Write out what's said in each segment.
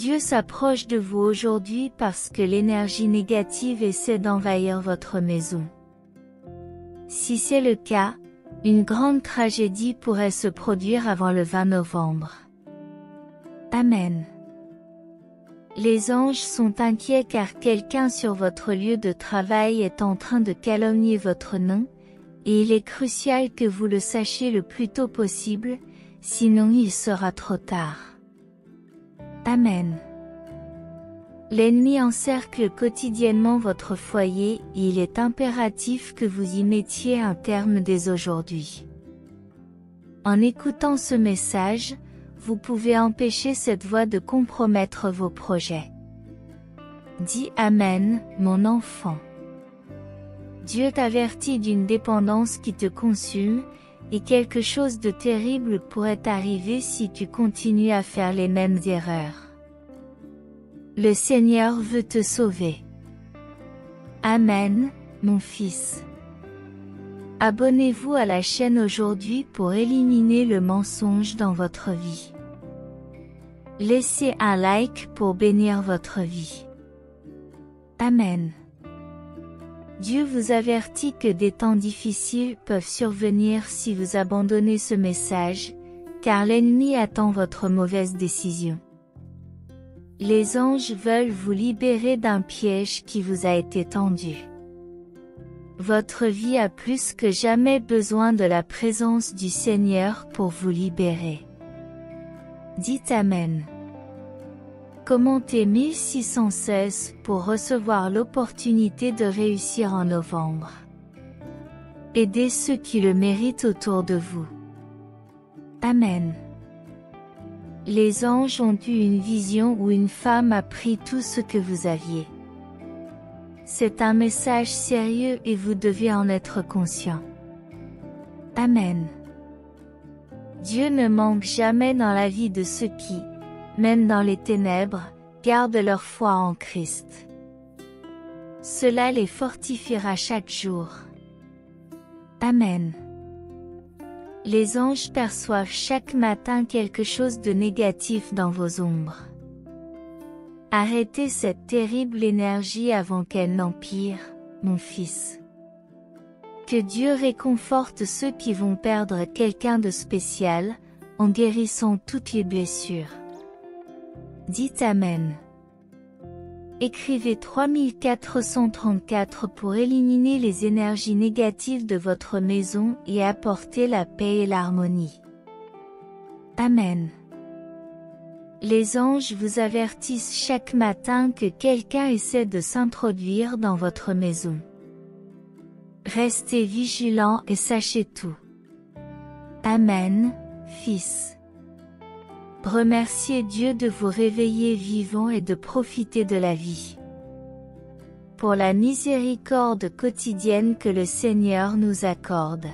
Dieu s'approche de vous aujourd'hui parce que l'énergie négative essaie d'envahir votre maison. Si c'est le cas, une grande tragédie pourrait se produire avant le 20 novembre. Amen. Les anges sont inquiets car quelqu'un sur votre lieu de travail est en train de calomnier votre nom, et il est crucial que vous le sachiez le plus tôt possible, sinon il sera trop tard. Amen. L'ennemi encercle quotidiennement votre foyer et il est impératif que vous y mettiez un terme dès aujourd'hui. En écoutant ce message, vous pouvez empêcher cette voie de compromettre vos projets. Dis Amen, mon enfant. Dieu t'avertit d'une dépendance qui te consume, et quelque chose de terrible pourrait arriver si tu continues à faire les mêmes erreurs. Le Seigneur veut te sauver. Amen, mon fils. Abonnez-vous à la chaîne aujourd'hui pour éliminer le mensonge dans votre vie. Laissez un like pour bénir votre vie. Amen. Dieu vous avertit que des temps difficiles peuvent survenir si vous abandonnez ce message, car l'ennemi attend votre mauvaise décision. Les anges veulent vous libérer d'un piège qui vous a été tendu. Votre vie a plus que jamais besoin de la présence du Seigneur pour vous libérer. Dites Amen. Commentez 1616 pour recevoir l'opportunité de réussir en novembre. Aidez ceux qui le méritent autour de vous. Amen. Les anges ont eu une vision où une femme a pris tout ce que vous aviez. C'est un message sérieux et vous devez en être conscient. Amen. Dieu ne manque jamais dans la vie de ceux qui, même dans les ténèbres, gardent leur foi en Christ. Cela les fortifiera chaque jour. Amen. Les anges perçoivent chaque matin quelque chose de négatif dans vos ombres. Arrêtez cette terrible énergie avant qu'elle n'empire, mon fils. Que Dieu réconforte ceux qui vont perdre quelqu'un de spécial, en guérissant toutes les blessures. Dites Amen. Écrivez 3434 pour éliminer les énergies négatives de votre maison et apporter la paix et l'harmonie. Amen. Les anges vous avertissent chaque matin que quelqu'un essaie de s'introduire dans votre maison. Restez vigilants et sachez tout. Amen, fils. Remerciez Dieu de vous réveiller vivant et de profiter de la vie. Pour la miséricorde quotidienne que le Seigneur nous accorde.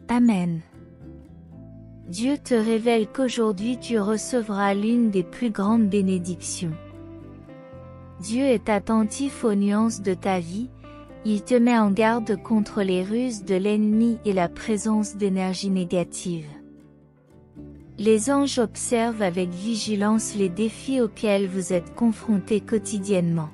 Amen. Dieu te révèle qu'aujourd'hui tu recevras l'une des plus grandes bénédictions. Dieu est attentif aux nuances de ta vie, il te met en garde contre les ruses de l'ennemi et la présence d'énergie négative. Les anges observent avec vigilance les défis auxquels vous êtes confrontés quotidiennement.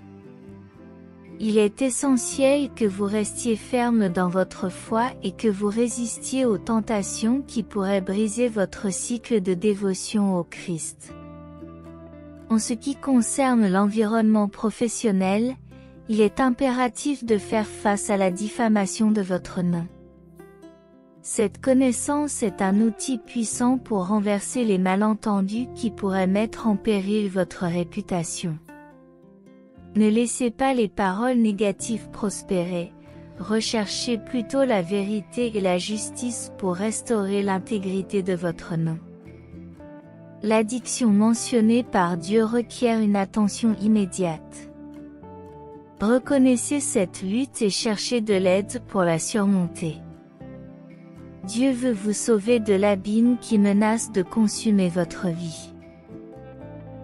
Il est essentiel que vous restiez ferme dans votre foi et que vous résistiez aux tentations qui pourraient briser votre cycle de dévotion au Christ. En ce qui concerne l'environnement professionnel, il est impératif de faire face à la diffamation de votre nom. Cette connaissance est un outil puissant pour renverser les malentendus qui pourraient mettre en péril votre réputation. Ne laissez pas les paroles négatives prospérer, recherchez plutôt la vérité et la justice pour restaurer l'intégrité de votre nom. L'addiction mentionnée par Dieu requiert une attention immédiate. Reconnaissez cette lutte et cherchez de l'aide pour la surmonter. Dieu veut vous sauver de l'abîme qui menace de consumer votre vie.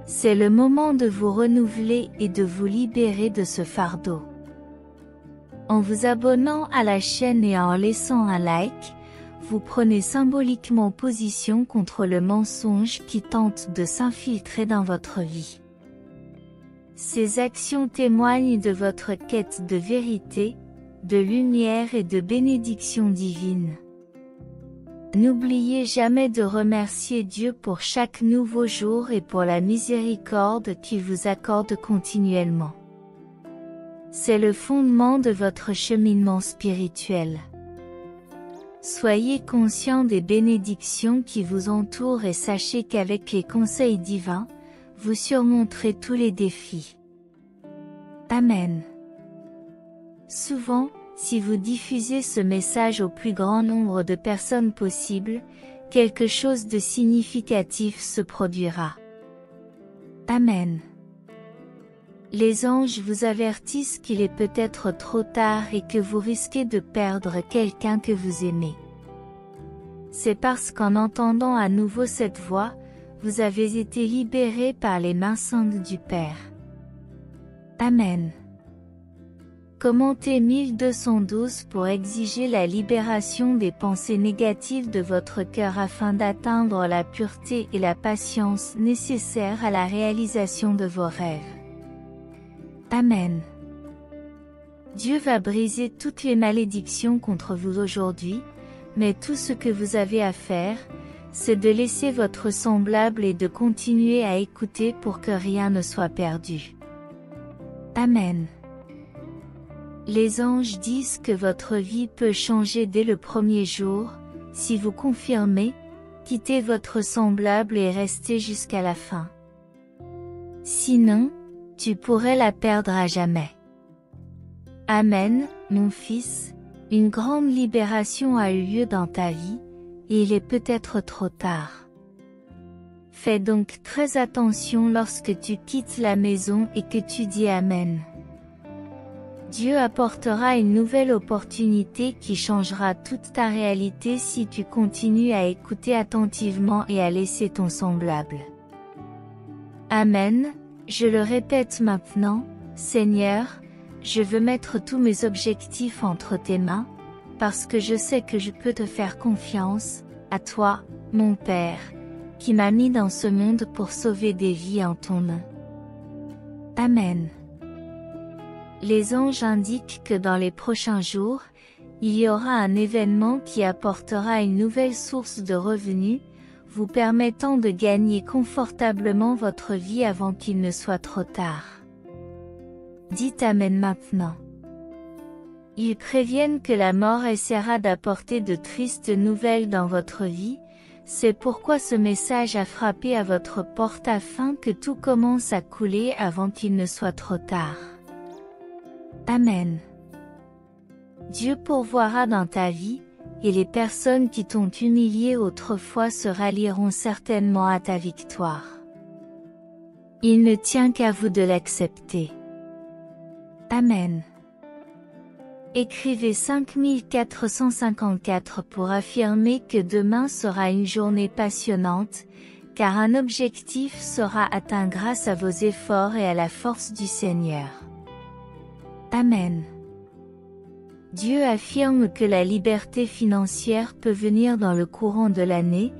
C'est le moment de vous renouveler et de vous libérer de ce fardeau. En vous abonnant à la chaîne et en laissant un like, vous prenez symboliquement position contre le mensonge qui tente de s'infiltrer dans votre vie. Ces actions témoignent de votre quête de vérité, de lumière et de bénédiction divine. N'oubliez jamais de remercier Dieu pour chaque nouveau jour et pour la miséricorde qu'il vous accorde continuellement. C'est le fondement de votre cheminement spirituel. Soyez conscient des bénédictions qui vous entourent et sachez qu'avec les conseils divins, vous surmonterez tous les défis. Amen. Souvent, si vous diffusez ce message au plus grand nombre de personnes possible, quelque chose de significatif se produira. Amen. Les anges vous avertissent qu'il est peut-être trop tard et que vous risquez de perdre quelqu'un que vous aimez. C'est parce qu'en entendant à nouveau cette voix, vous avez été libéré par les mains saintes du Père. Amen. Commentez 1212 pour exiger la libération des pensées négatives de votre cœur afin d'atteindre la pureté et la patience nécessaires à la réalisation de vos rêves. Amen. Dieu va briser toutes les malédictions contre vous aujourd'hui, mais tout ce que vous avez à faire, c'est de laisser votre semblable et de continuer à écouter pour que rien ne soit perdu. Amen. Les anges disent que votre vie peut changer dès le premier jour, si vous confirmez, quittez votre semblable et restez jusqu'à la fin. Sinon, tu pourrais la perdre à jamais. Amen, mon fils, une grande libération a eu lieu dans ta vie, et il est peut-être trop tard. Fais donc très attention lorsque tu quittes la maison et que tu dis Amen. Dieu apportera une nouvelle opportunité qui changera toute ta réalité si tu continues à écouter attentivement et à laisser ton semblable. Amen, je le répète maintenant, Seigneur, je veux mettre tous mes objectifs entre tes mains, parce que je sais que je peux te faire confiance, à toi, mon Père, qui m'a mis dans ce monde pour sauver des vies en ton nom. Amen. Les anges indiquent que dans les prochains jours, il y aura un événement qui apportera une nouvelle source de revenus, vous permettant de gagner confortablement votre vie avant qu'il ne soit trop tard. Dites Amen maintenant. Ils préviennent que la mort essaiera d'apporter de tristes nouvelles dans votre vie, c'est pourquoi ce message a frappé à votre porte afin que tout commence à couler avant qu'il ne soit trop tard. Amen. Dieu pourvoira dans ta vie, et les personnes qui t'ont humilié autrefois se rallieront certainement à ta victoire. Il ne tient qu'à vous de l'accepter. Amen. Écrivez 5454 pour affirmer que demain sera une journée passionnante, car un objectif sera atteint grâce à vos efforts et à la force du Seigneur. Amen. Dieu affirme que la liberté financière peut venir dans le courant de l'année,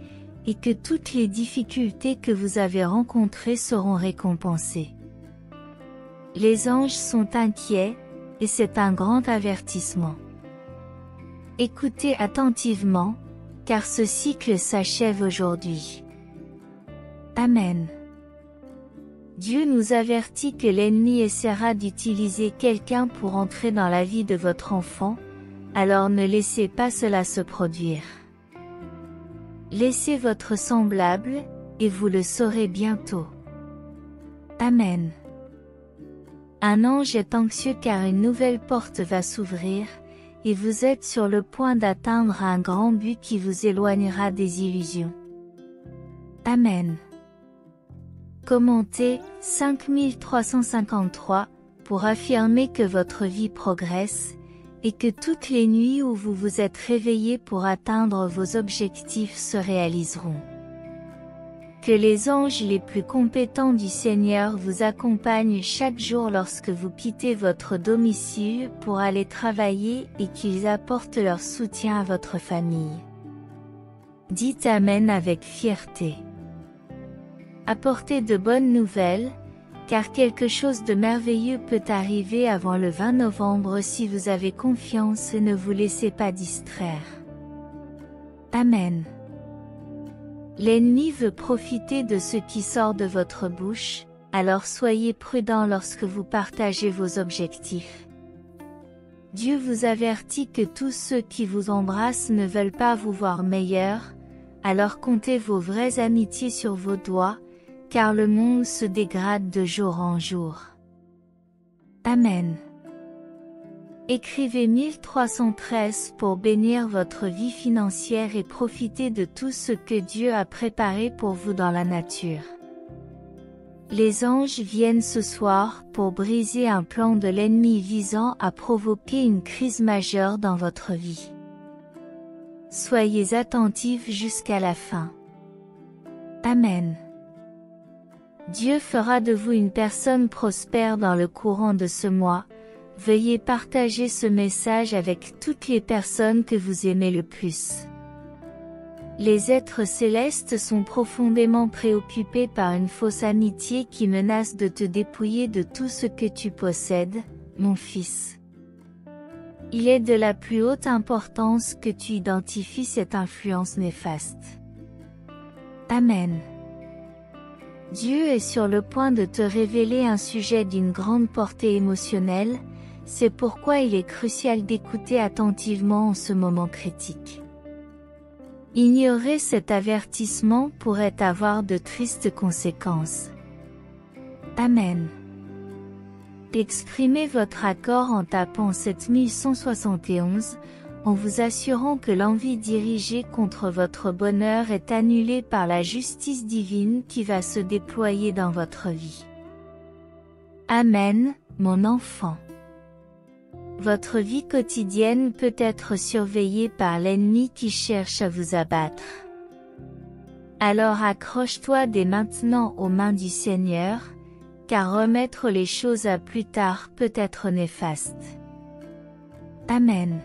et que toutes les difficultés que vous avez rencontrées seront récompensées. Les anges sont inquiets, et c'est un grand avertissement. Écoutez attentivement, car ce cycle s'achève aujourd'hui. Amen. Dieu nous avertit que l'ennemi essaiera d'utiliser quelqu'un pour entrer dans la vie de votre enfant, alors ne laissez pas cela se produire. Laissez votre semblable, et vous le saurez bientôt. Amen. Un ange est anxieux car une nouvelle porte va s'ouvrir, et vous êtes sur le point d'atteindre un grand but qui vous éloignera des illusions. Amen. Commentez 5353 pour affirmer que votre vie progresse, et que toutes les nuits où vous vous êtes réveillé pour atteindre vos objectifs se réaliseront. Que les anges les plus compétents du Seigneur vous accompagnent chaque jour lorsque vous quittez votre domicile pour aller travailler et qu'ils apportent leur soutien à votre famille. Dites Amen avec fierté. Apportez de bonnes nouvelles, car quelque chose de merveilleux peut arriver avant le 20 novembre si vous avez confiance et ne vous laissez pas distraire. Amen. L'ennemi veut profiter de ce qui sort de votre bouche, alors soyez prudents lorsque vous partagez vos objectifs. Dieu vous avertit que tous ceux qui vous embrassent ne veulent pas vous voir meilleur, alors comptez vos vraies amitiés sur vos doigts, car le monde se dégrade de jour en jour. Amen. Écrivez 1313 pour bénir votre vie financière et profiter de tout ce que Dieu a préparé pour vous dans la nature. Les anges viennent ce soir pour briser un plan de l'ennemi visant à provoquer une crise majeure dans votre vie. Soyez attentifs jusqu'à la fin. Amen. Dieu fera de vous une personne prospère dans le courant de ce mois. Veuillez partager ce message avec toutes les personnes que vous aimez le plus. Les êtres célestes sont profondément préoccupés par une fausse amitié qui menace de te dépouiller de tout ce que tu possèdes, mon fils. Il est de la plus haute importance que tu identifies cette influence néfaste. Amen. Dieu est sur le point de te révéler un sujet d'une grande portée émotionnelle, c'est pourquoi il est crucial d'écouter attentivement en ce moment critique. Ignorer cet avertissement pourrait avoir de tristes conséquences. Amen. Exprimez votre accord en tapant 7171, en vous assurant que l'envie dirigée contre votre bonheur est annulée par la justice divine qui va se déployer dans votre vie. Amen, mon enfant. Votre vie quotidienne peut être surveillée par l'ennemi qui cherche à vous abattre. Alors accroche-toi dès maintenant aux mains du Seigneur, car remettre les choses à plus tard peut être néfaste. Amen.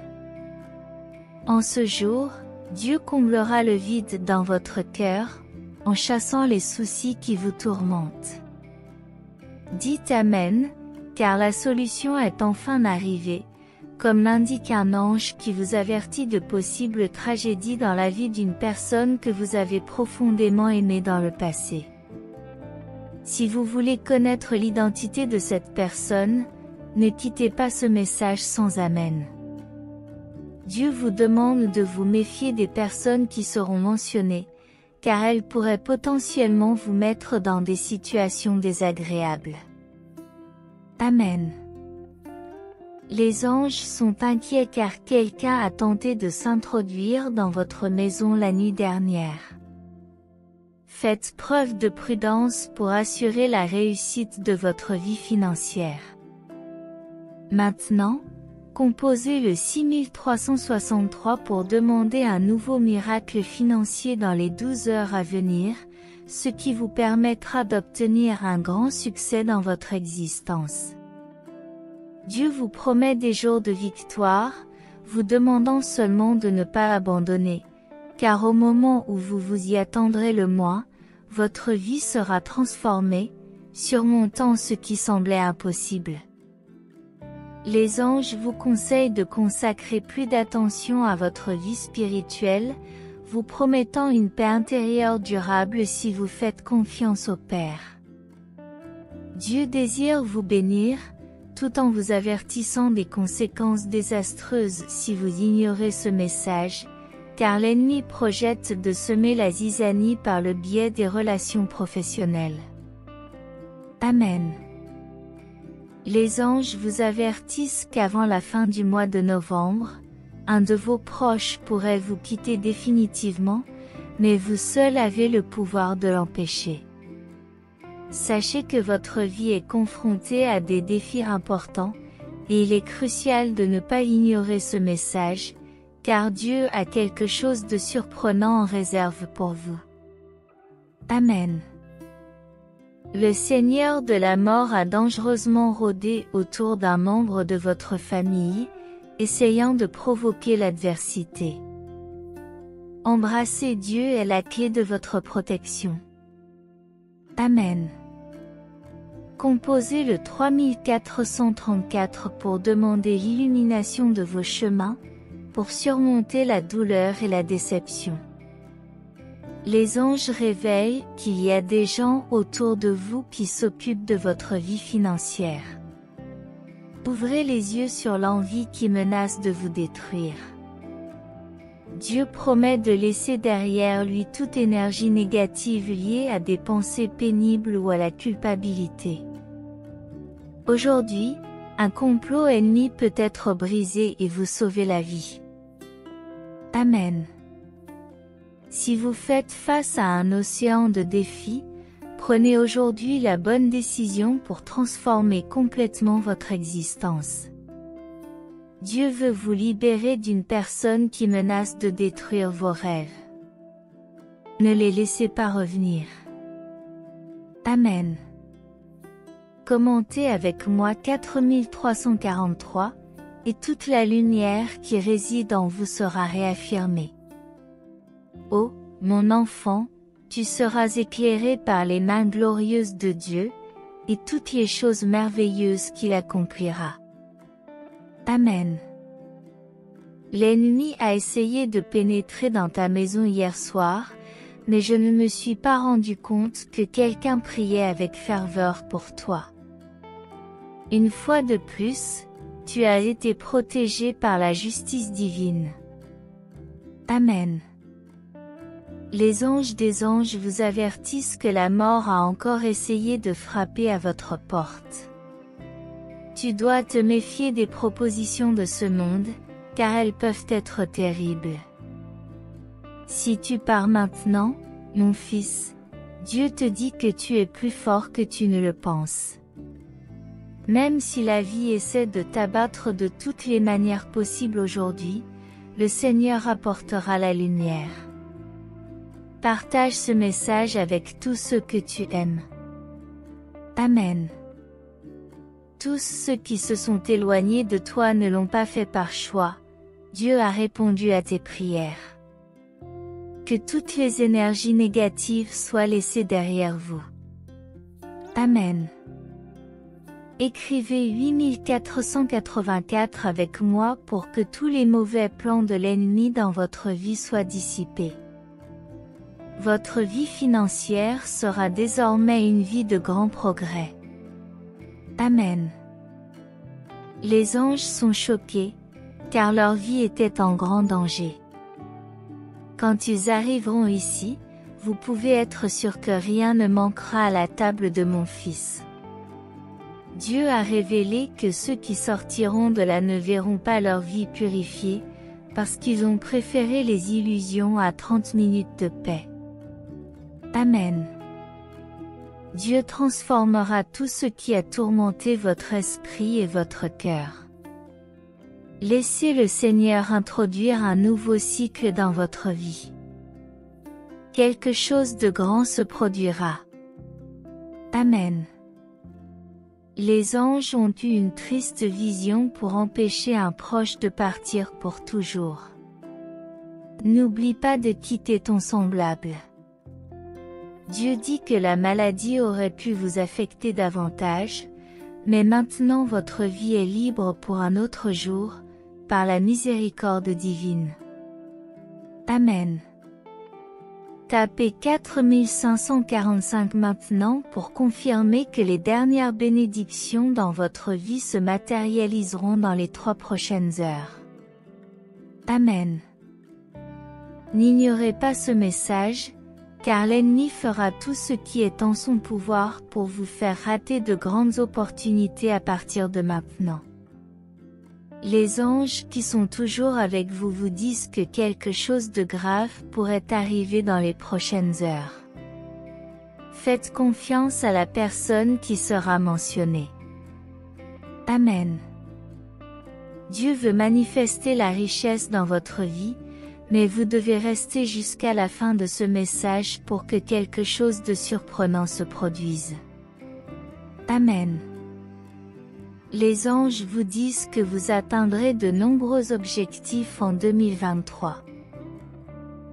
En ce jour, Dieu comblera le vide dans votre cœur, en chassant les soucis qui vous tourmentent. Dites Amen, car la solution est enfin arrivée, comme l'indique un ange qui vous avertit de possibles tragédies dans la vie d'une personne que vous avez profondément aimée dans le passé. Si vous voulez connaître l'identité de cette personne, ne quittez pas ce message sans Amen. Dieu vous demande de vous méfier des personnes qui seront mentionnées, car elles pourraient potentiellement vous mettre dans des situations désagréables. Amen. Les anges sont inquiets car quelqu'un a tenté de s'introduire dans votre maison la nuit dernière. Faites preuve de prudence pour assurer la réussite de votre vie financière. Maintenant, composez le 6363 pour demander un nouveau miracle financier dans les 12 heures à venir, ce qui vous permettra d'obtenir un grand succès dans votre existence. Dieu vous promet des jours de victoire, vous demandant seulement de ne pas abandonner, car au moment où vous vous y attendrez le moins, votre vie sera transformée, surmontant ce qui semblait impossible. Les anges vous conseillent de consacrer plus d'attention à votre vie spirituelle, vous promettant une paix intérieure durable si vous faites confiance au Père. Dieu désire vous bénir, tout en vous avertissant des conséquences désastreuses si vous ignorez ce message, car l'ennemi projette de semer la zizanie par le biais des relations professionnelles. Amen. Les anges vous avertissent qu'avant la fin du mois de novembre, un de vos proches pourrait vous quitter définitivement, mais vous seul avez le pouvoir de l'empêcher. Sachez que votre vie est confrontée à des défis importants, et il est crucial de ne pas ignorer ce message, car Dieu a quelque chose de surprenant en réserve pour vous. Amen. Le Seigneur de la mort a dangereusement rôdé autour d'un membre de votre famille, essayant de provoquer l'adversité. Embrasser Dieu est la clé de votre protection. Amen. Composez le 3434 pour demander l'illumination de vos chemins, pour surmonter la douleur et la déception. Les anges réveillent qu'il y a des gens autour de vous qui s'occupent de votre vie financière. Ouvrez les yeux sur l'envie qui menace de vous détruire. Dieu promet de laisser derrière lui toute énergie négative liée à des pensées pénibles ou à la culpabilité. Aujourd'hui, un complot ennemi peut être brisé et vous sauver la vie. Amen. Si vous faites face à un océan de défis, prenez aujourd'hui la bonne décision pour transformer complètement votre existence. Dieu veut vous libérer d'une personne qui menace de détruire vos rêves. Ne les laissez pas revenir. Amen. Commentez avec moi 4343, et toute la lumière qui réside en vous sera réaffirmée. Ô, mon enfant, tu seras éclairé par les mains glorieuses de Dieu, et toutes les choses merveilleuses qu'il accomplira. Amen. L'ennemi a essayé de pénétrer dans ta maison hier soir, mais je ne me suis pas rendu compte que quelqu'un priait avec ferveur pour toi. Une fois de plus, tu as été protégé par la justice divine. Amen. Les anges des anges vous avertissent que la mort a encore essayé de frapper à votre porte. Tu dois te méfier des propositions de ce monde, car elles peuvent être terribles. Si tu pars maintenant, mon fils, Dieu te dit que tu es plus fort que tu ne le penses. Même si la vie essaie de t'abattre de toutes les manières possibles aujourd'hui, le Seigneur apportera la lumière. Partage ce message avec tous ceux que tu aimes. Amen. Tous ceux qui se sont éloignés de toi ne l'ont pas fait par choix. Dieu a répondu à tes prières. Que toutes les énergies négatives soient laissées derrière vous. Amen. Écrivez 8484 avec moi pour que tous les mauvais plans de l'ennemi dans votre vie soient dissipés. Votre vie financière sera désormais une vie de grand progrès. Amen. Les anges sont choqués, car leur vie était en grand danger. Quand ils arriveront ici, vous pouvez être sûr que rien ne manquera à la table de mon Fils. Dieu a révélé que ceux qui sortiront de là ne verront pas leur vie purifiée, parce qu'ils ont préféré les illusions à 30 minutes de paix. Amen. Dieu transformera tout ce qui a tourmenté votre esprit et votre cœur. Laissez le Seigneur introduire un nouveau cycle dans votre vie. Quelque chose de grand se produira. Amen. Les anges ont eu une triste vision pour empêcher un proche de partir pour toujours. N'oublie pas de quitter ton semblable. Dieu dit que la maladie aurait pu vous affecter davantage, mais maintenant votre vie est libre pour un autre jour, par la miséricorde divine. Amen. Tapez 4545 maintenant pour confirmer que les dernières bénédictions dans votre vie se matérialiseront dans les 3 prochaines heures. Amen. N'ignorez pas ce message, car l'ennemi fera tout ce qui est en son pouvoir pour vous faire rater de grandes opportunités à partir de maintenant. Les anges qui sont toujours avec vous vous disent que quelque chose de grave pourrait arriver dans les prochaines heures. Faites confiance à la personne qui sera mentionnée. Amen. Dieu veut manifester la richesse dans votre vie, mais vous devez rester jusqu'à la fin de ce message pour que quelque chose de surprenant se produise. Amen. Les anges vous disent que vous atteindrez de nombreux objectifs en 2023.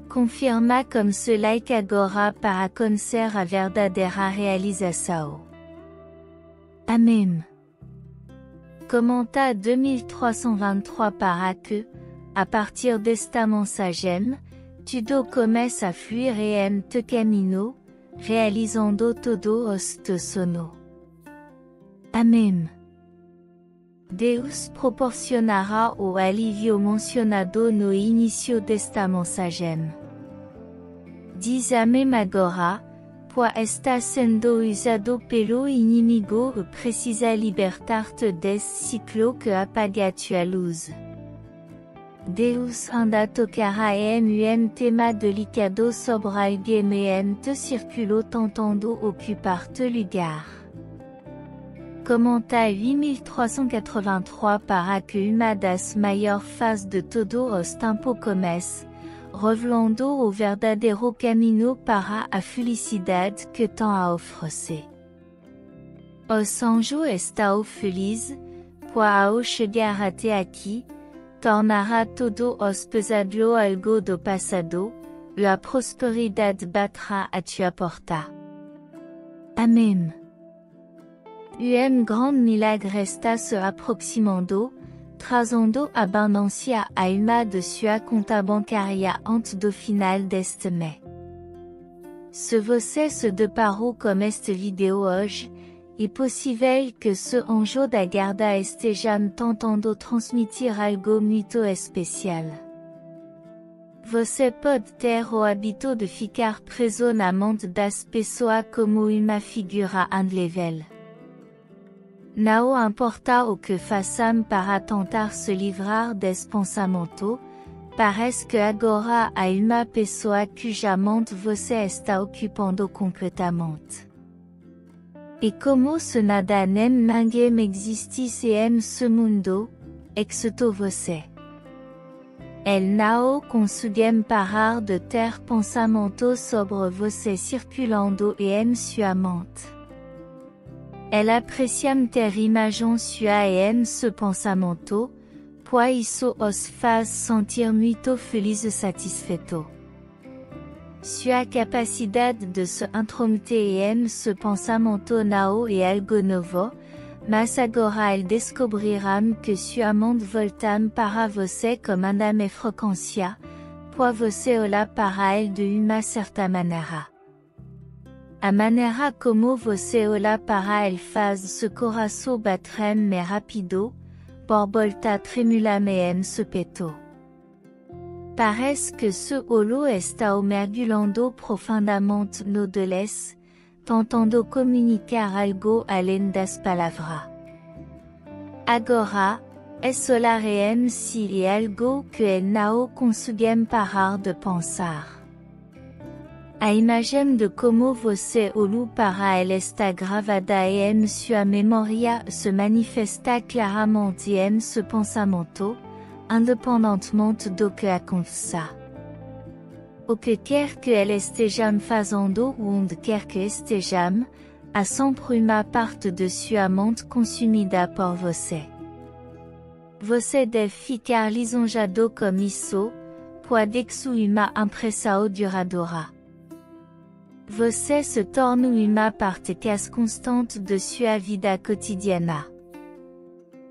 confirma como cela que agora para acontecer a verdadeira realização. Amém. Commenta 2323 para que, à partir desta mensagem, tudo começa a fluir em te caminho, realizando todo os teus sonhos. Amém. Deus proporcionará o alívio mencionado no início desta mensagem. Diz amém agora, pois está sendo usado pelo inimigo e precisa libertar-te desse ciclo que apaga tua luz. Deus anda tocará em tema delicado sobre alguém te circulo tentando ocupar te lugar. Commenta 8383 para que uma das maiores fases de todo os tempo comece, revelando o verdadeiro caminho para a felicidade que tem a oferecer. Os anjos estão felizes, pois ao chegar até aqui, tornará todo os pesadelos algo do passado, e a prosperidade baterá a tua porta. Amém. Grande milagre está se aproximando, trazendo abundância a uma de sua conta bancária antes do final deste mês. Se você se deparou com este vídeo hoje, é possível que ce anjo da guarda esteja tentando transmitir algo muito especial. Você pode ter o hábito de ficar preso na mente das pessoas como uma figura invisível. Não importa o que façamos para tentar se livrar desse pensamento, parece que agora há uma pessoa cuja mente você está ocupando completamente. E como se nada nem ninguém existisse em ce mundo, exceto você. Ele não consegue parar de ter pensamentos sobre você circulando em sua mente. Elle aprecia ter imagens sua em ce pensamento, pois isso os faz sentir muito feliz e satisfeito. Sua capacidade de se intrometer em ce pensamento não é algo novo, mas agora ele descobrirá que sua mente volta para você com a mesma frequência, pois você olha para ele de uma certa maneira. A maneira como você olha para ele faz seu coração bater mais rápido, borboleta tremular em seu peito. Parece que ce olho está mergulhando profundamente no deles, tentando comunicar algo além das palavras. Agora, es olhar em si é algo que ele não consegue parar de pensar. A imagem de como você olhou para ele está gravada em sua memória se manifesta claramente em seu pensamento, independentemente do que aconteça. O que quer que ele esteja fazendo ou onde quer que esteja, há sempre uma parte de sua mente consumida por você. Você deve ficar lisonjeado com isso, pois deixa uma impressão duradoura. Você se torna uma parte quase constante de sua vida cotidiana.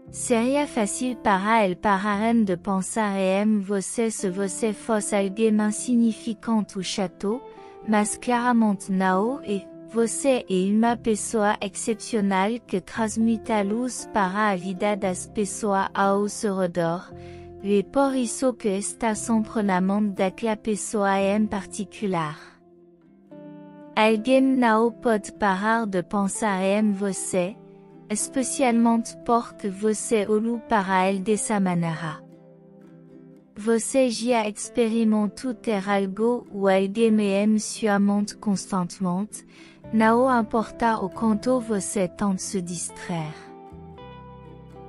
Seria fácil para ele parar de pensar em você se você fosse alguém insignificante ou chato, mas claramente não e você é uma pessoa excepcional que transmite luz para a vida das pessoas ao seu redor, e por isso que está sempre na mente daquela pessoa em particular. Alguém não pode parar de pensar em você, especialmente porque você olhou para ele dessa maneira. Você já experimentou ter algo ou alguém em sua mente constantemente, não importa o quanto você tenta se distrair.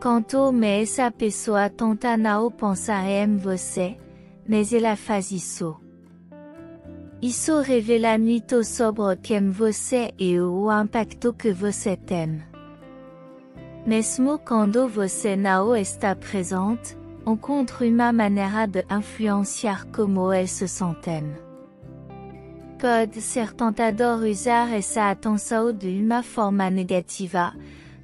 Quanto mais essa pessoa tenta não pensar em você, mas ela faz isso. Isso revela muito sobre quem você é e o impacto que você tem. Mesmo quando você não está presente, encontre uma manera de influenciar como eles se sentem. Pode ser tentador usar essa atenção de uma forma negativa,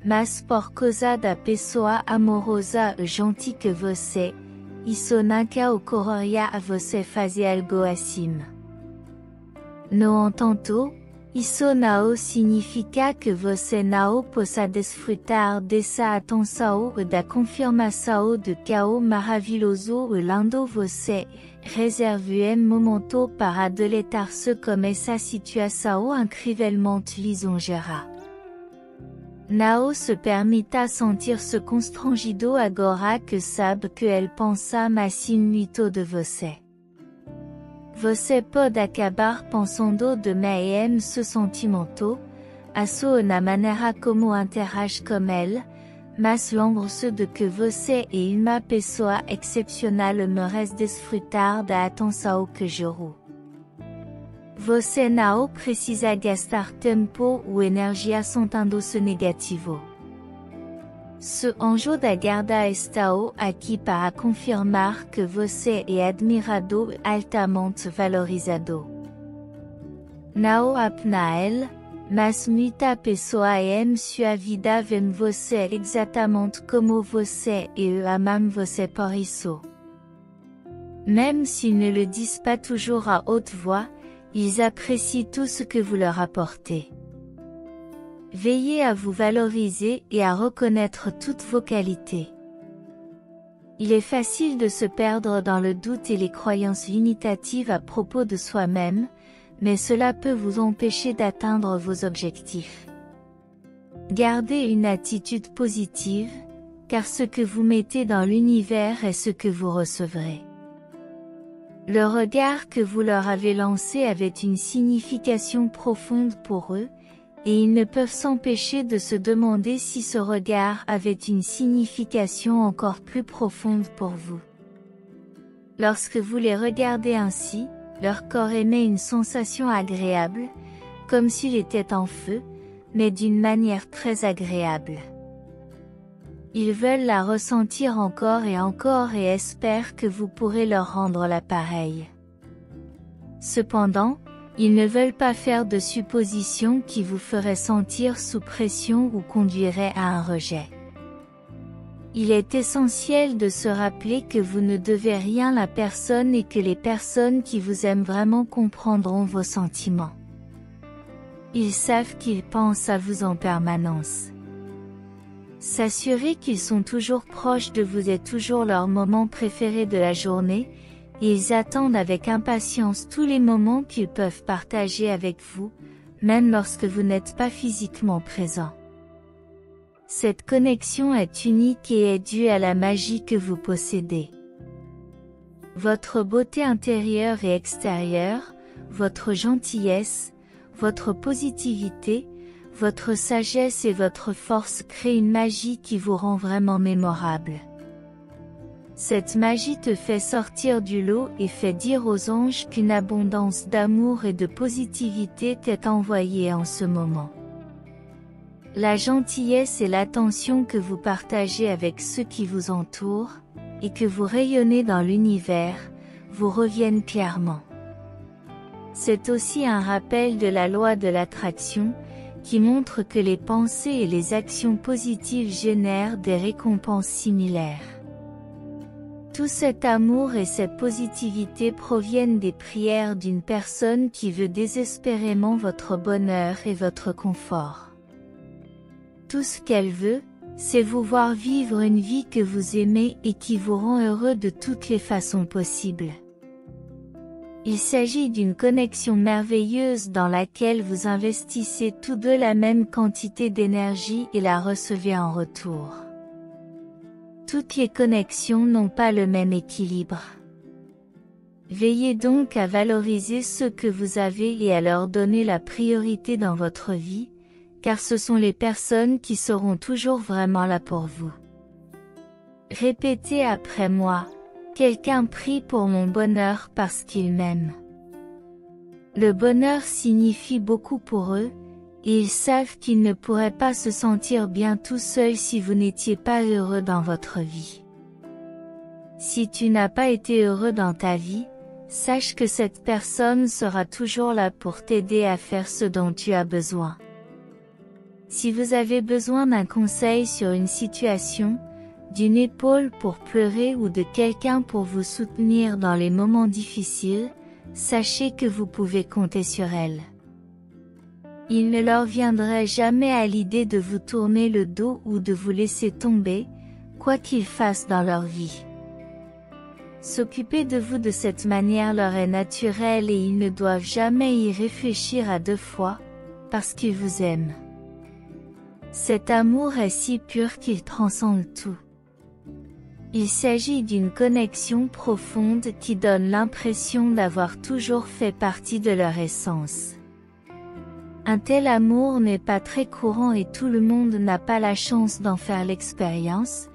mas por causa da pessoa amorosa e gentil que você, isso nunca ocorreria a você fazer algo assim. No entanto, isso não significa que você não possa desfrutar dessa atenção e da confirmação de que o maravilhoso e lindo você reserve um momento para deletar-se com essa situação incrivelmente lisonjeira. Não se permita sentir-se constrangido agora que sabe que ele pensa assim muito de você. Você pode acabar pensando de mesmo ce sentimento, a sua na maneira como interage com ele, mas lembre-se de que você é uma pessoa excepcional e merece desfrutar da atenção que gerou. Você não precisa gastar tempo ou energia sentindo-se negativo. Ce anjo da guarda está aqui para confirmar que você é admirado e altamente valorizado. Não apenas ele, mas muita pessoa em sua vida vem você exatamente como você e amam você por isso. Même s'ils ne le disent pas toujours à haute voix, ils apprécient tout ce que vous leur apportez. Veillez à vous valoriser et à reconnaître toutes vos qualités. Il est facile de se perdre dans le doute et les croyances limitatives à propos de soi-même, mais cela peut vous empêcher d'atteindre vos objectifs. Gardez une attitude positive, car ce que vous mettez dans l'univers est ce que vous recevrez. Le regard que vous leur avez lancé avait une signification profonde pour eux, et ils ne peuvent s'empêcher de se demander si ce regard avait une signification encore plus profonde pour vous. Lorsque vous les regardez ainsi, leur corps émet une sensation agréable, comme s'il était en feu, mais d'une manière très agréable. Ils veulent la ressentir encore et espèrent que vous pourrez leur rendre la pareille. Cependant, ils ne veulent pas faire de suppositions qui vous feraient sentir sous pression ou conduiraient à un rejet. Il est essentiel de se rappeler que vous ne devez rien à la personne et que les personnes qui vous aiment vraiment comprendront vos sentiments. Ils savent qu'ils pensent à vous en permanence. S'assurer qu'ils sont toujours proches de vous est toujours leur moment préféré de la journée, et ils attendent avec impatience tous les moments qu'ils peuvent partager avec vous, même lorsque vous n'êtes pas physiquement présent. Cette connexion est unique et est due à la magie que vous possédez. Votre beauté intérieure et extérieure, votre gentillesse, votre positivité, votre sagesse et votre force créent une magie qui vous rend vraiment mémorable. Cette magie te fait sortir du lot et fait dire aux anges qu'une abondance d'amour et de positivité t'est envoyée en ce moment. La gentillesse et l'attention que vous partagez avec ceux qui vous entourent, et que vous rayonnez dans l'univers, vous reviennent clairement. C'est aussi un rappel de la loi de l'attraction, qui montre que les pensées et les actions positives génèrent des récompenses similaires. Tout cet amour et cette positivité proviennent des prières d'une personne qui veut désespérément votre bonheur et votre confort. Tout ce qu'elle veut, c'est vous voir vivre une vie que vous aimez et qui vous rend heureux de toutes les façons possibles. Il s'agit d'une connexion merveilleuse dans laquelle vous investissez tous deux la même quantité d'énergie et la recevez en retour. Toutes les connexions n'ont pas le même équilibre. Veillez donc à valoriser ce que vous avez et à leur donner la priorité dans votre vie, car ce sont les personnes qui seront toujours vraiment là pour vous. Répétez après moi, quelqu'un prie pour mon bonheur parce qu'il m'aime. Le bonheur signifie beaucoup pour eux, et ils savent qu'ils ne pourraient pas se sentir bien tout seuls si vous n'étiez pas heureux dans votre vie. Si tu n'as pas été heureux dans ta vie, sache que cette personne sera toujours là pour t'aider à faire ce dont tu as besoin. Si vous avez besoin d'un conseil sur une situation, d'une épaule pour pleurer ou de quelqu'un pour vous soutenir dans les moments difficiles, sachez que vous pouvez compter sur elle. Il ne leur viendrait jamais à l'idée de vous tourner le dos ou de vous laisser tomber, quoi qu'ils fassent dans leur vie. S'occuper de vous de cette manière leur est naturel et ils ne doivent jamais y réfléchir à deux fois, parce qu'ils vous aiment. Cet amour est si pur qu'il transcende tout. Il s'agit d'une connexion profonde qui donne l'impression d'avoir toujours fait partie de leur essence. Un tel amour n'est pas très courant et tout le monde n'a pas la chance d'en faire l'expérience,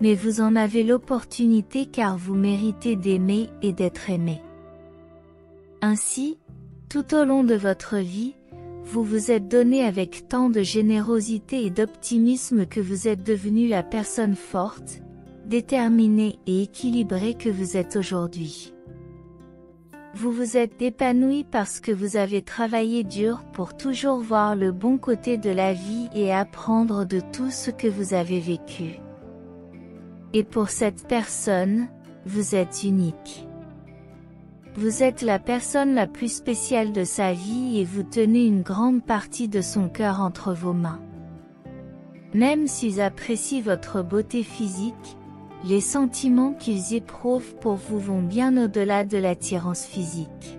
mais vous en avez l'opportunité car vous méritez d'aimer et d'être aimé. Ainsi, tout au long de votre vie, vous vous êtes donné avec tant de générosité et d'optimisme que vous êtes devenu la personne forte, déterminée et équilibrée que vous êtes aujourd'hui. Vous vous êtes épanoui parce que vous avez travaillé dur pour toujours voir le bon côté de la vie et apprendre de tout ce que vous avez vécu. Et pour cette personne, vous êtes unique. Vous êtes la personne la plus spéciale de sa vie et vous tenez une grande partie de son cœur entre vos mains. Même s'ils apprécient votre beauté physique, les sentiments qu'ils éprouvent pour vous vont bien au-delà de l'attirance physique.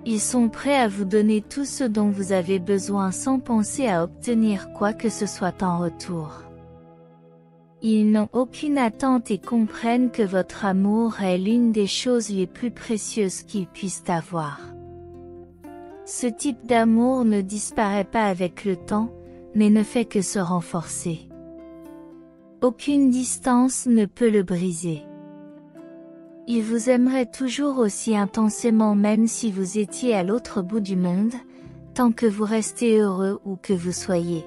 Ils sont prêts à vous donner tout ce dont vous avez besoin sans penser à obtenir quoi que ce soit en retour. Ils n'ont aucune attente et comprennent que votre amour est l'une des choses les plus précieuses qu'ils puissent avoir. Ce type d'amour ne disparaît pas avec le temps, mais ne fait que se renforcer. Aucune distance ne peut le briser. Il vous aimerait toujours aussi intensément même si vous étiez à l'autre bout du monde, tant que vous restez heureux où que vous soyez.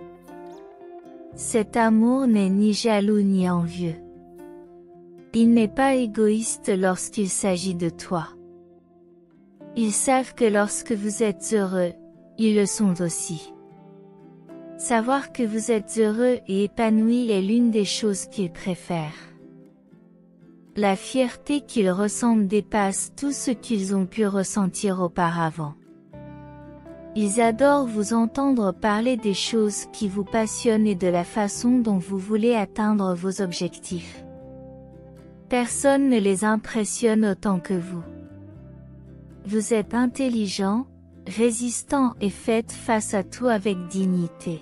Cet amour n'est ni jaloux ni envieux. Il n'est pas égoïste lorsqu'il s'agit de toi. Ils savent que lorsque vous êtes heureux, ils le sont aussi. Savoir que vous êtes heureux et épanoui est l'une des choses qu'ils préfèrent. La fierté qu'ils ressentent dépasse tout ce qu'ils ont pu ressentir auparavant. Ils adorent vous entendre parler des choses qui vous passionnent et de la façon dont vous voulez atteindre vos objectifs. Personne ne les impressionne autant que vous. Vous êtes intelligent, résistant et faites face à tout avec dignité.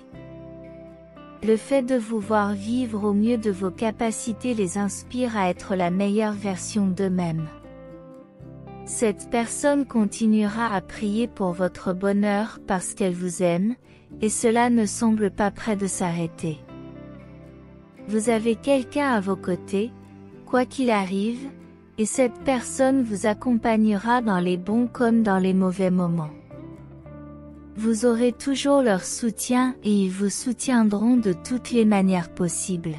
Le fait de vous voir vivre au mieux de vos capacités les inspire à être la meilleure version d'eux-mêmes. Cette personne continuera à prier pour votre bonheur parce qu'elle vous aime, et cela ne semble pas près de s'arrêter. Vous avez quelqu'un à vos côtés, quoi qu'il arrive, et cette personne vous accompagnera dans les bons comme dans les mauvais moments. Vous aurez toujours leur soutien et ils vous soutiendront de toutes les manières possibles.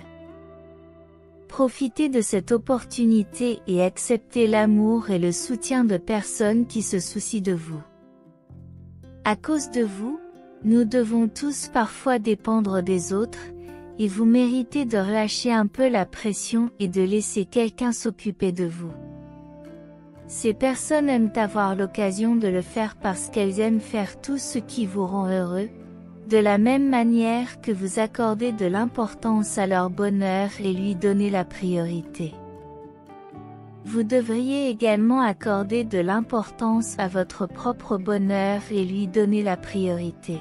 Profitez de cette opportunité et acceptez l'amour et le soutien de personnes qui se soucient de vous. À cause de vous, nous devons tous parfois dépendre des autres, et vous méritez de relâcher un peu la pression et de laisser quelqu'un s'occuper de vous. Ces personnes aiment avoir l'occasion de le faire parce qu'elles aiment faire tout ce qui vous rend heureux, de la même manière que vous accordez de l'importance à leur bonheur et lui donnez la priorité. Vous devriez également accorder de l'importance à votre propre bonheur et lui donner la priorité.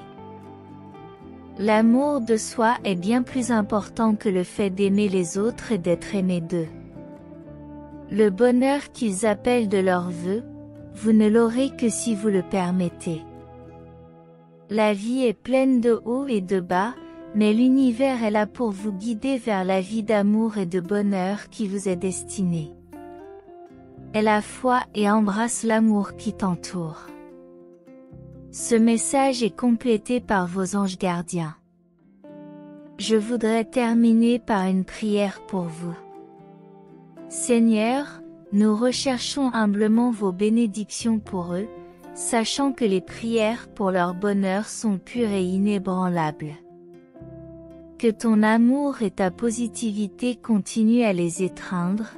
L'amour de soi est bien plus important que le fait d'aimer les autres et d'être aimé d'eux. Le bonheur qu'ils appellent de leur vœu, vous ne l'aurez que si vous le permettez. La vie est pleine de hauts et de bas, mais l'univers est là pour vous guider vers la vie d'amour et de bonheur qui vous est destinée. Aie la foi et embrasse l'amour qui t'entoure. Ce message est complété par vos anges gardiens. Je voudrais terminer par une prière pour vous. Seigneur, nous recherchons humblement vos bénédictions pour eux, sachant que les prières pour leur bonheur sont pures et inébranlables. Que ton amour et ta positivité continuent à les étreindre,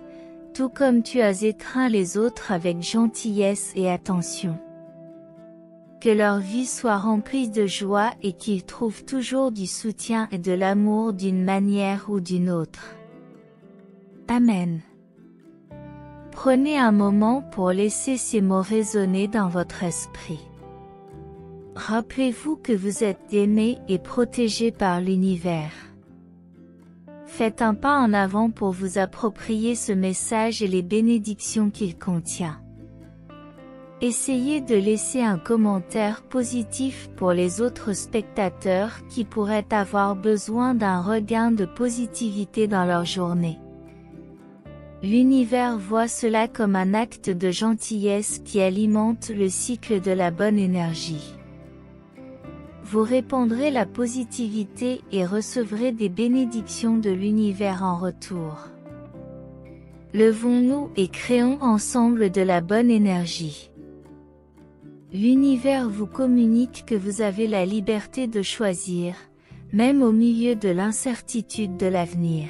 tout comme tu as étreint les autres avec gentillesse et attention. Que leur vie soit remplie de joie et qu'ils trouvent toujours du soutien et de l'amour d'une manière ou d'une autre. Amen. Prenez un moment pour laisser ces mots résonner dans votre esprit. Rappelez-vous que vous êtes aimé et protégé par l'univers. Faites un pas en avant pour vous approprier ce message et les bénédictions qu'il contient. Essayez de laisser un commentaire positif pour les autres spectateurs qui pourraient avoir besoin d'un regain de positivité dans leur journée. L'univers voit cela comme un acte de gentillesse qui alimente le cycle de la bonne énergie. Vous répandrez la positivité et recevrez des bénédictions de l'univers en retour. Levons-nous et créons ensemble de la bonne énergie. L'univers vous communique que vous avez la liberté de choisir, même au milieu de l'incertitude de l'avenir.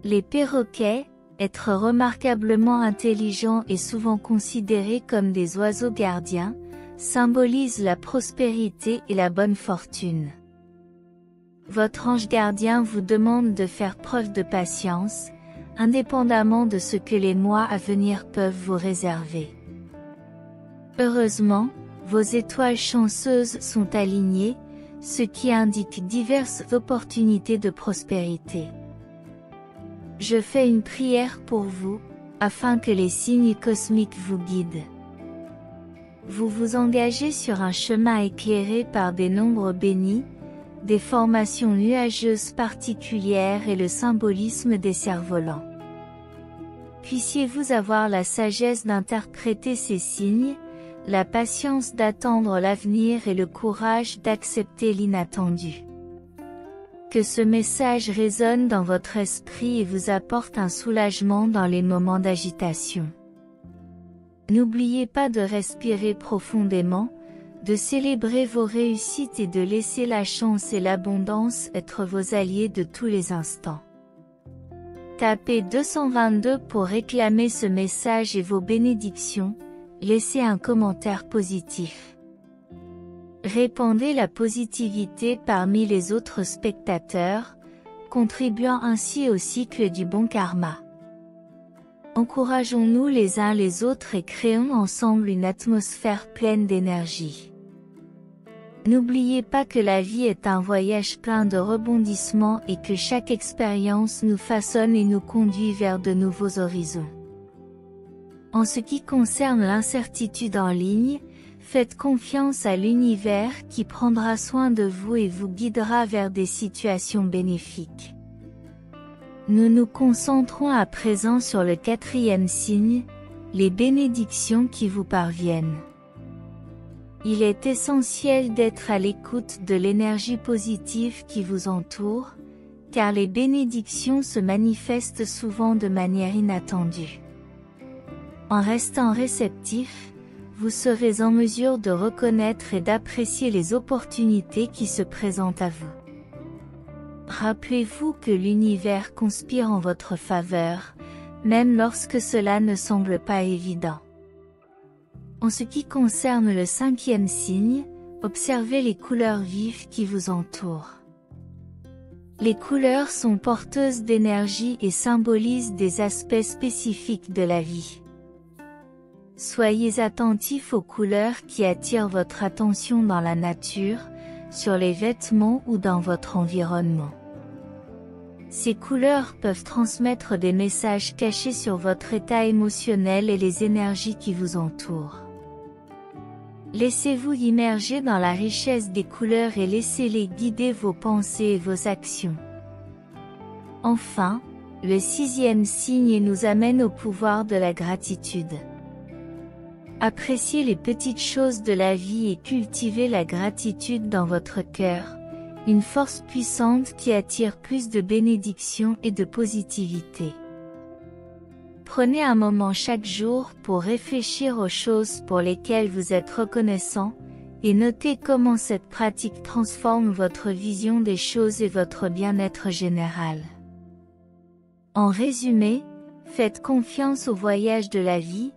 Les perroquets, êtres remarquablement intelligents et souvent considérés comme des oiseaux gardiens, symbolisent la prospérité et la bonne fortune. Votre ange gardien vous demande de faire preuve de patience, indépendamment de ce que les mois à venir peuvent vous réserver. Heureusement, vos étoiles chanceuses sont alignées, ce qui indique diverses opportunités de prospérité. Je fais une prière pour vous, afin que les signes cosmiques vous guident. Vous vous engagez sur un chemin éclairé par des nombres bénis, des formations nuageuses particulières et le symbolisme des cerfs-volants. Puissiez-vous avoir la sagesse d'interpréter ces signes, la patience d'attendre l'avenir et le courage d'accepter l'inattendu. Que ce message résonne dans votre esprit et vous apporte un soulagement dans les moments d'agitation. N'oubliez pas de respirer profondément, de célébrer vos réussites et de laisser la chance et l'abondance être vos alliés de tous les instants. Tapez 222 pour réclamer ce message et vos bénédictions, laissez un commentaire positif. Répandez la positivité parmi les autres spectateurs, contribuant ainsi au cycle du bon karma. Encourageons-nous les uns les autres et créons ensemble une atmosphère pleine d'énergie. N'oubliez pas que la vie est un voyage plein de rebondissements et que chaque expérience nous façonne et nous conduit vers de nouveaux horizons. En ce qui concerne l'incertitude en ligne, faites confiance à l'univers qui prendra soin de vous et vous guidera vers des situations bénéfiques. Nous nous concentrons à présent sur le 4e signe, les bénédictions qui vous parviennent. Il est essentiel d'être à l'écoute de l'énergie positive qui vous entoure, car les bénédictions se manifestent souvent de manière inattendue. En restant réceptif, vous serez en mesure de reconnaître et d'apprécier les opportunités qui se présentent à vous. Rappelez-vous que l'univers conspire en votre faveur, même lorsque cela ne semble pas évident. En ce qui concerne le 5e signe, observez les couleurs vives qui vous entourent. Les couleurs sont porteuses d'énergie et symbolisent des aspects spécifiques de la vie. Soyez attentifs aux couleurs qui attirent votre attention dans la nature, sur les vêtements ou dans votre environnement. Ces couleurs peuvent transmettre des messages cachés sur votre état émotionnel et les énergies qui vous entourent. Laissez-vous immerger dans la richesse des couleurs et laissez-les guider vos pensées et vos actions. Enfin, le 6e signe nous amène au pouvoir de la gratitude. Appréciez les petites choses de la vie et cultivez la gratitude dans votre cœur, une force puissante qui attire plus de bénédictions et de positivité. Prenez un moment chaque jour pour réfléchir aux choses pour lesquelles vous êtes reconnaissant, et notez comment cette pratique transforme votre vision des choses et votre bien-être général. En résumé, faites confiance au voyage de la vie,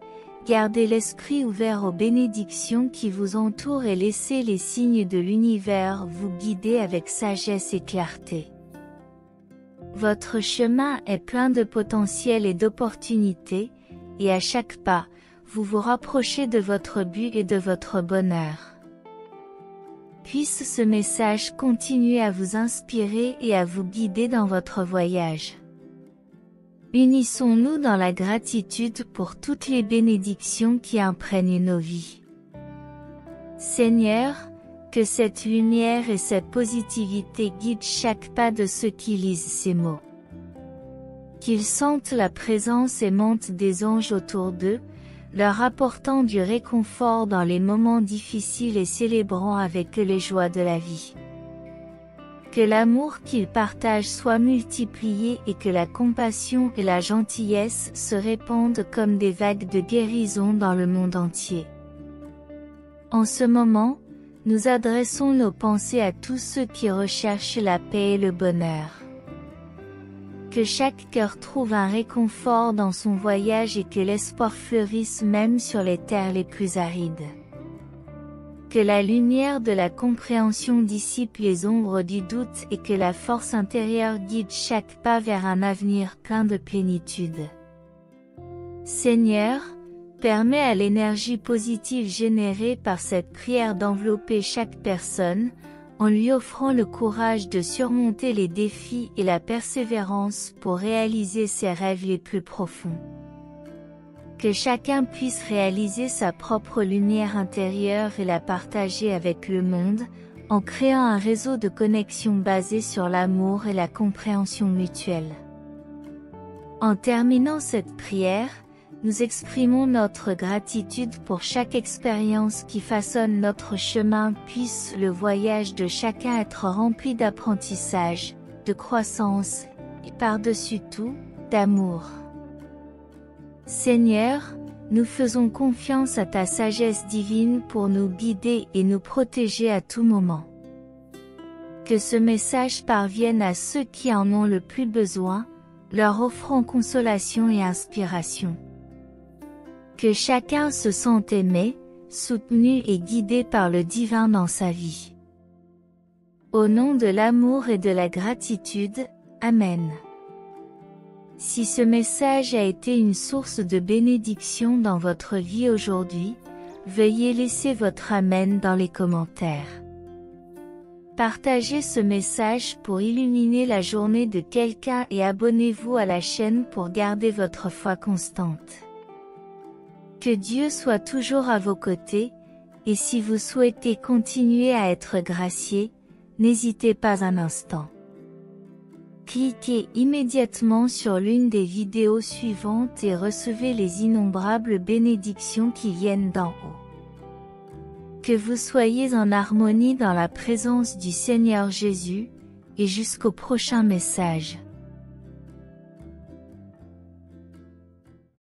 gardez l'esprit ouvert aux bénédictions qui vous entourent et laissez les signes de l'univers vous guider avec sagesse et clarté. Votre chemin est plein de potentiel et d'opportunités, et à chaque pas, vous vous rapprochez de votre but et de votre bonheur. Puisse ce message continuer à vous inspirer et à vous guider dans votre voyage. Unissons-nous dans la gratitude pour toutes les bénédictions qui imprègnent nos vies. Seigneur, que cette lumière et cette positivité guident chaque pas de ceux qui lisent ces mots. Qu'ils sentent la présence aimante des anges autour d'eux, leur apportant du réconfort dans les moments difficiles et célébrant avec eux les joies de la vie. Que l'amour qu'ils partagent soit multiplié et que la compassion et la gentillesse se répandent comme des vagues de guérison dans le monde entier. En ce moment, nous adressons nos pensées à tous ceux qui recherchent la paix et le bonheur. Que chaque cœur trouve un réconfort dans son voyage et que l'espoir fleurisse même sur les terres les plus arides. Que la lumière de la compréhension dissipe les ombres du doute et que la force intérieure guide chaque pas vers un avenir plein de plénitude. Seigneur, permets à l'énergie positive générée par cette prière d'envelopper chaque personne, en lui offrant le courage de surmonter les défis et la persévérance pour réaliser ses rêves les plus profonds. Que chacun puisse réaliser sa propre lumière intérieure et la partager avec le monde, en créant un réseau de connexion basé sur l'amour et la compréhension mutuelle. En terminant cette prière, nous exprimons notre gratitude pour chaque expérience qui façonne notre chemin. Puisse le voyage de chacun être rempli d'apprentissage, de croissance, et par-dessus tout, d'amour. Seigneur, nous faisons confiance à ta sagesse divine pour nous guider et nous protéger à tout moment. Que ce message parvienne à ceux qui en ont le plus besoin, leur offrant consolation et inspiration. Que chacun se sente aimé, soutenu et guidé par le divin dans sa vie. Au nom de l'amour et de la gratitude, Amen. Si ce message a été une source de bénédiction dans votre vie aujourd'hui, veuillez laisser votre Amen dans les commentaires. Partagez ce message pour illuminer la journée de quelqu'un et abonnez-vous à la chaîne pour garder votre foi constante. Que Dieu soit toujours à vos côtés, et si vous souhaitez continuer à être gracié, n'hésitez pas un instant. Cliquez immédiatement sur l'une des vidéos suivantes et recevez les innombrables bénédictions qui viennent d'en haut. Que vous soyez en harmonie dans la présence du Seigneur Jésus, et jusqu'au prochain message.